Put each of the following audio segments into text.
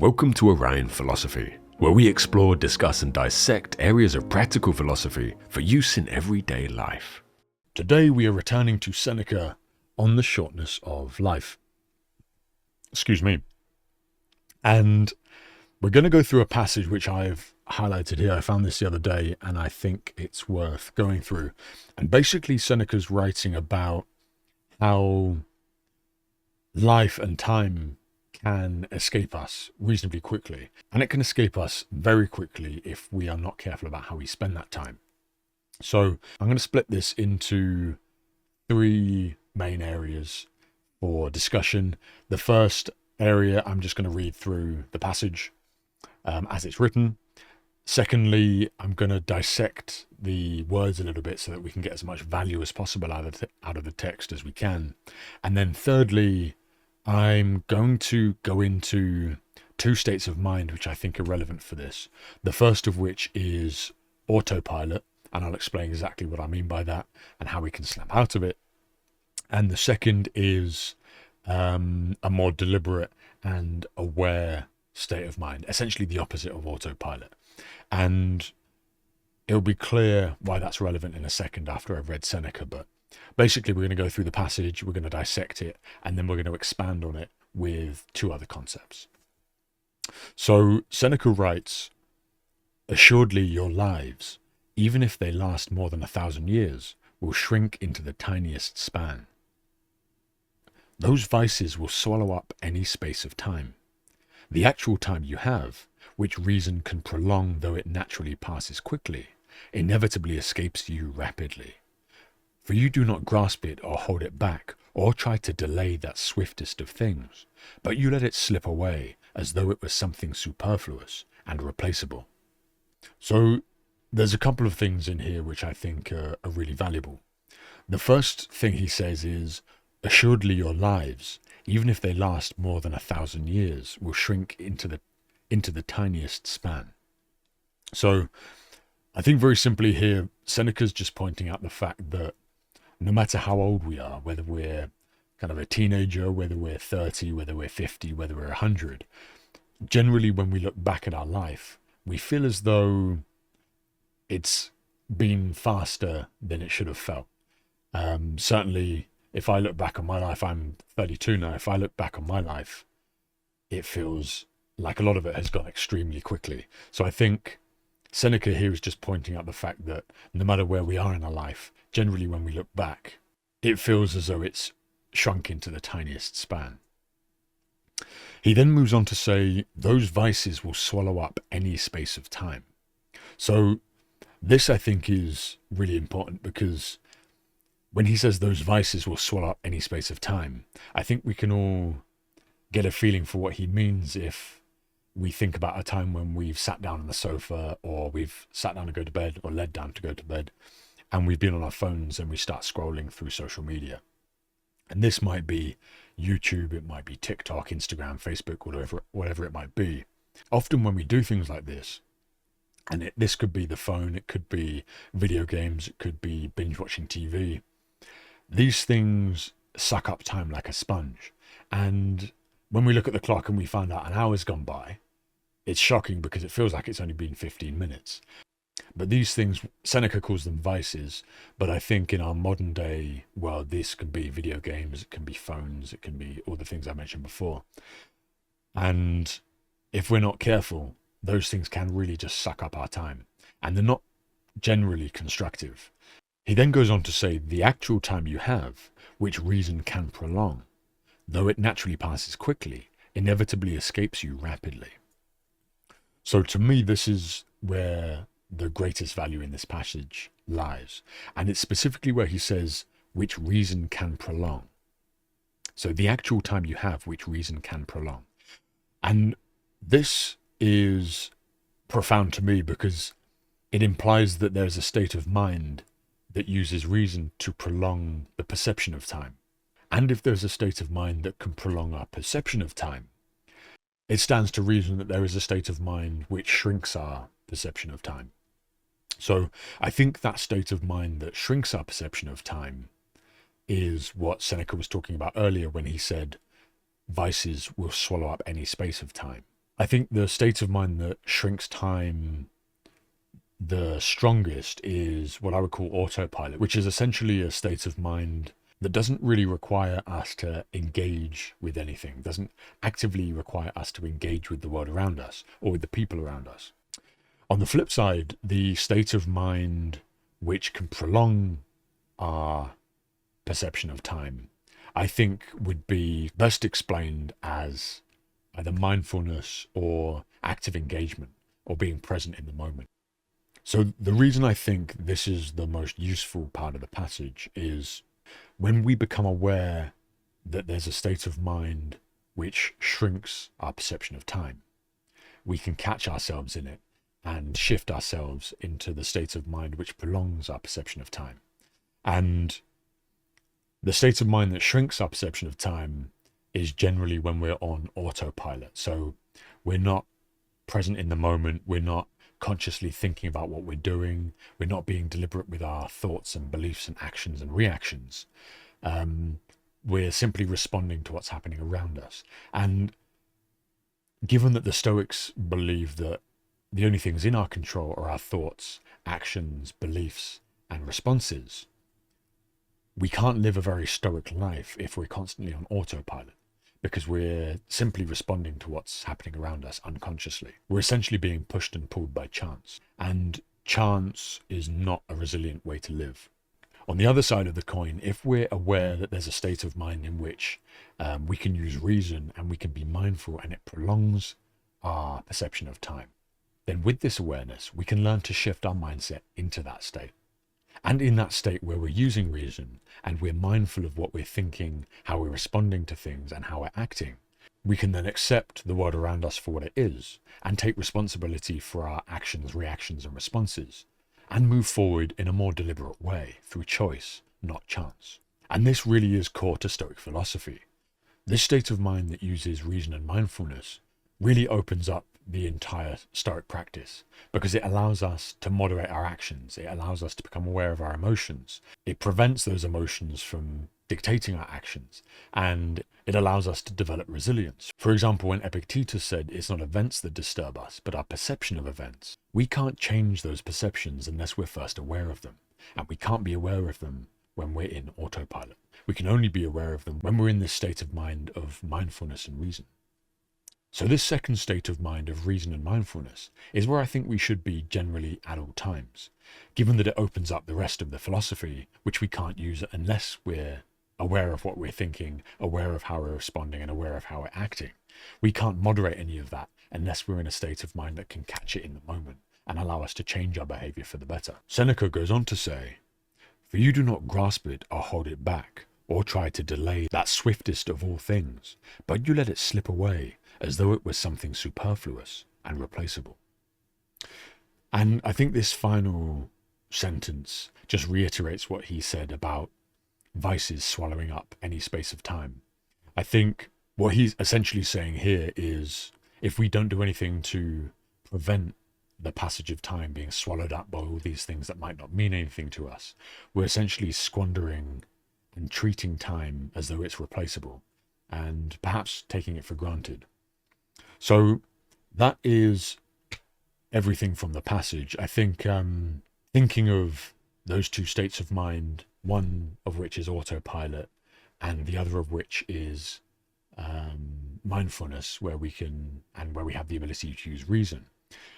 Welcome to Orion Philosophy, where we explore, discuss and dissect areas of practical philosophy for use in everyday life. Today we are returning to Seneca on the shortness of life. Excuse me. And we're going to go through a passage which I've highlighted here. I found this the other day and I think it's worth going through. And basically Seneca's writing about how life and time can escape us reasonably quickly. And it can escape us very quickly if we are not careful about how we spend that time. So I'm going to split this into three main areas for discussion. The first area, I'm just going to read through the passage as it's written. Secondly, I'm going to dissect the words a little bit so that we can get as much value as possible out of the text as we can. And then thirdly, I'm going to go into two states of mind which I think are relevant for this. The first of which is autopilot, and I'll explain exactly what I mean by that and how we can snap out of it. And the second is a more deliberate and aware state of mind, essentially the opposite of autopilot. And it'll be clear why that's relevant in a second after I've read Seneca, but basically we're going to go through the passage, we're going to dissect it, and then we're going to expand on it with two other concepts. So Seneca writes, "Assuredly your lives, even if they last more than 1,000 years, will shrink into the tiniest span. Those vices will swallow up any space of time. The actual time you have, which reason can prolong though it naturally passes quickly, inevitably escapes you rapidly. For you do not grasp it or hold it back, or try to delay that swiftest of things, but you let it slip away as though it was something superfluous and replaceable." So there's a couple of things in here which I think are really valuable. The first thing he says is, assuredly your lives, even if they last more than 1,000 years, will shrink into the tiniest span. So I think very simply here, Seneca's just pointing out the fact that no matter how old we are, whether we're kind of a teenager, whether we're 30, whether we're 50, whether we're 100, generally when we look back at our life, we feel as though it's been faster than it should have felt. Certainly, if I look back on my life, I'm 32 now, if I look back on my life, it feels like a lot of it has gone extremely quickly. So I think Seneca here is just pointing out the fact that no matter where we are in our life, generally when we look back, it feels as though it's shrunk into the tiniest span. He then moves on to say, those vices will swallow up any space of time. So this I think is really important, because when he says those vices will swallow up any space of time, I think we can all get a feeling for what he means if we think about a time when we've sat down on the sofa, or we've sat down to go to bed, or led down to go to bed, and we've been on our phones and we start scrolling through social media. And this might be YouTube, it might be TikTok, Instagram, Facebook, whatever it might be. Often when we do things like this, and this could be the phone, it could be video games, it could be binge watching TV, these things suck up time like a sponge. And when we look at the clock and we find out an hour's gone by, it's shocking because it feels like it's only been 15 minutes. But these things, Seneca calls them vices, but I think in our modern day world, this can be video games, it can be phones, it can be all the things I mentioned before. And if we're not careful, those things can really just suck up our time, and they're not generally constructive. He then goes on to say, the actual time you have, which reason can prolong, though it naturally passes quickly, inevitably escapes you rapidly. So to me, this is where the greatest value in this passage lies. And it's specifically where he says, which reason can prolong. So the actual time you have, which reason can prolong. And this is profound to me because it implies that there's a state of mind that uses reason to prolong the perception of time. And if there's a state of mind that can prolong our perception of time, it stands to reason that there is a state of mind which shrinks our perception of time. So I think that state of mind that shrinks our perception of time is what Seneca was talking about earlier when he said vices will swallow up any space of time. I think the state of mind that shrinks time the strongest is what I would call autopilot, which is essentially a state of mind that doesn't really require us to engage with anything, doesn't actively require us to engage with the world around us or with the people around us. On the flip side, the state of mind which can prolong our perception of time, I think would be best explained as either mindfulness or active engagement or being present in the moment. So the reason I think this is the most useful part of the passage is when we become aware that there's a state of mind which shrinks our perception of time, we can catch ourselves in it and shift ourselves into the state of mind which prolongs our perception of time. And the state of mind that shrinks our perception of time is generally when we're on autopilot. So we're not present in the moment, we're not consciously thinking about what we're doing, we're not being deliberate with our thoughts and beliefs and actions and reactions. We're simply responding to what's happening around us. And given that the Stoics believe that the only things in our control are our thoughts, actions, beliefs, and responses, we can't live a very Stoic life if we're constantly on autopilot, because we're simply responding to what's happening around us unconsciously. We're essentially being pushed and pulled by chance, and chance is not a resilient way to live. On the other side of the coin, if we're aware that there's a state of mind in which we can use reason and we can be mindful and it prolongs our perception of time, then with this awareness, we can learn to shift our mindset into that state. And in that state where we're using reason and we're mindful of what we're thinking, how we're responding to things and how we're acting, we can then accept the world around us for what it is and take responsibility for our actions, reactions, and responses, and move forward in a more deliberate way through choice, not chance. And this really is core to Stoic philosophy. This state of mind that uses reason and mindfulness really opens up the entire Stoic practice, because it allows us to moderate our actions. It allows us to become aware of our emotions. It prevents those emotions from dictating our actions, and it allows us to develop resilience. For example, when Epictetus said it's not events that disturb us, but our perception of events, we can't change those perceptions unless we're first aware of them, and we can't be aware of them when we're in autopilot. We can only be aware of them when we're in this state of mind of mindfulness and reason. So this second state of mind of reason and mindfulness is where I think we should be generally at all times, given that it opens up the rest of the philosophy, which we can't use unless we're aware of what we're thinking, aware of how we're responding, and aware of how we're acting. We can't moderate any of that unless we're in a state of mind that can catch it in the moment and allow us to change our behavior for the better. Seneca goes on to say, "For you do not grasp it or hold it back, or try to delay that swiftest of all things, but you let it slip away as though it was something superfluous and replaceable." And I think this final sentence just reiterates what he said about vices swallowing up any space of time. I think what he's essentially saying here is if we don't do anything to prevent the passage of time being swallowed up by all these things that might not mean anything to us, we're essentially squandering and treating time as though it's replaceable and perhaps taking it for granted. So that is everything from the passage. I think thinking of those two states of mind, one of which is autopilot and the other of which is mindfulness, where we have the ability to use reason.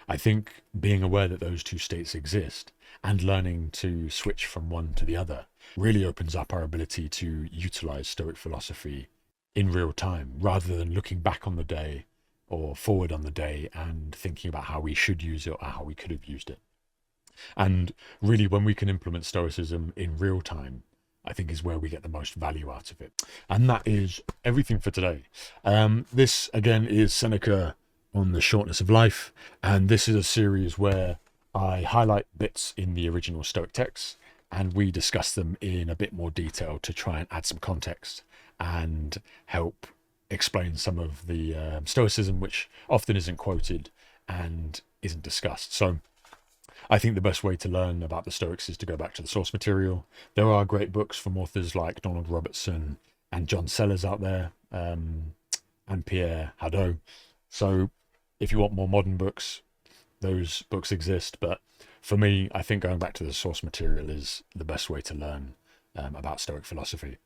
I think being aware that those two states exist and learning to switch from one to the other really opens up our ability to utilize Stoic philosophy in real time, rather than looking back on the day or forward on the day and thinking about how we should use it or how we could have used it. And really, when we can implement Stoicism in real time, I think is where we get the most value out of it. And that is everything for today. This, again, is Seneca on the shortness of life. And this is a series where I highlight bits in the original Stoic texts and we discuss them in a bit more detail to try and add some context and help explain some of the Stoicism, which often isn't quoted and isn't discussed. So I think the best way to learn about the Stoics is to go back to the source material. There are great books from authors like Donald Robertson and John Sellers out there, and Pierre Hadot. So If you want more modern books, those books exist. But for me, I think going back to the source material is the best way to learn about Stoic philosophy.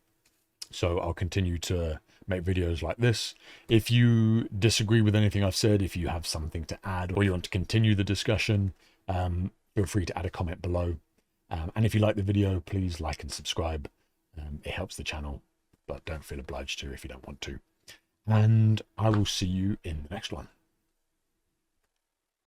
So I'll continue to make videos like this. If you disagree with anything I've said, if you have something to add, or you want to continue the discussion, feel free to add a comment below. And if you like the video, please like and subscribe. It helps the channel, but don't feel obliged to if you don't want to. And I will see you in the next one.